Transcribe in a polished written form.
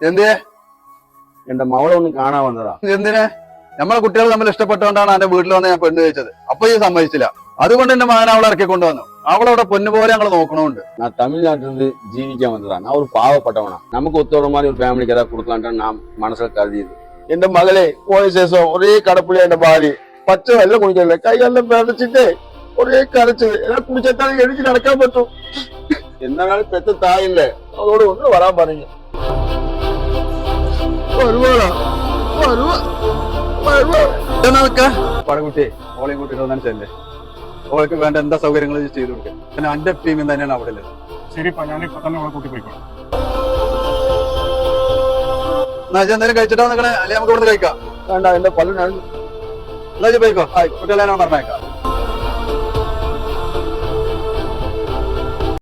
എന്തേ? എന്റെ മകളെ ഒന്ന് കാണാൻ വന്നതാ. എന്തിനെ? നമ്മളെ കുട്ടികൾ തമ്മിൽ ഇഷ്ടപ്പെട്ടുകൊണ്ടാണ് എന്റെ വീട്ടിൽ വന്ന് ഞാൻ പെണ്ണ് കഴിച്ചത്. അപ്പൊ ഈ സമ്മതിച്ചില്ല. അതുകൊണ്ട് എന്റെ മകൻ അവളെ ഇറക്കി കൊണ്ടുവന്നു. അവളവിടെ പൊന്നുപോലെ ഞങ്ങൾ നോക്കണമുണ്ട്. ഞാൻ തമിഴ്നാട്ടിൽ നിന്ന് ജീവിക്കാൻ വന്നതാണ്. ഞാൻ ഒരു പാവപ്പെട്ടവനാ. നമുക്ക് ഒത്തോടമാതിരി ഒരു ഫാമിലിക്ക് ഏതാ കൊടുക്കാണ്ടാണ് ഞാൻ മനസ്സിൽ കരുതിയത്. എന്റെ മകളെ പോയ ശേഷം ഒരേ കടപ്പുള്ളി എന്റെ ഭാര്യ പച്ച വെള്ളം കുടിക്കല്ലേ, കൈയെല്ലാം വേദച്ചിട്ടേ ഒരേ കരച്ചത്. എന്നെ കുടിച്ചെത്താൻ എനിക്ക് നടക്കാൻ പറ്റും. എന്നാണ് പെത്ത തായില്ലേ, അതോട് ഒന്ന് വരാൻ പറഞ്ഞു. പടകുട്ടി ഓളെയും കൂട്ടിട്ട് വന്നല്ലേ, ഓൾക്ക് വേണ്ട എന്താ സൗകര്യങ്ങൾ ചെയ്തു കൊടുക്കുക. പിന്നെ എന്റെ ടീമിൽ തന്നെയാണ് അവിടെ ഉള്ളത്. ശരിപ്പാ, ഞാനിപ്പോ തന്നെ അവളെ കൂട്ടി പോയിക്കോളാം. എന്തെങ്കിലും കഴിച്ചിട്ടാ നിൽക്കണേ, അല്ലെങ്കിൽ നമുക്ക് ഇവിടെ കഴിക്കാം. വേണ്ട, എന്റെ പല എന്നാ പോയിക്കോ. കുട്ടികളെ പറഞ്ഞേക്കാം.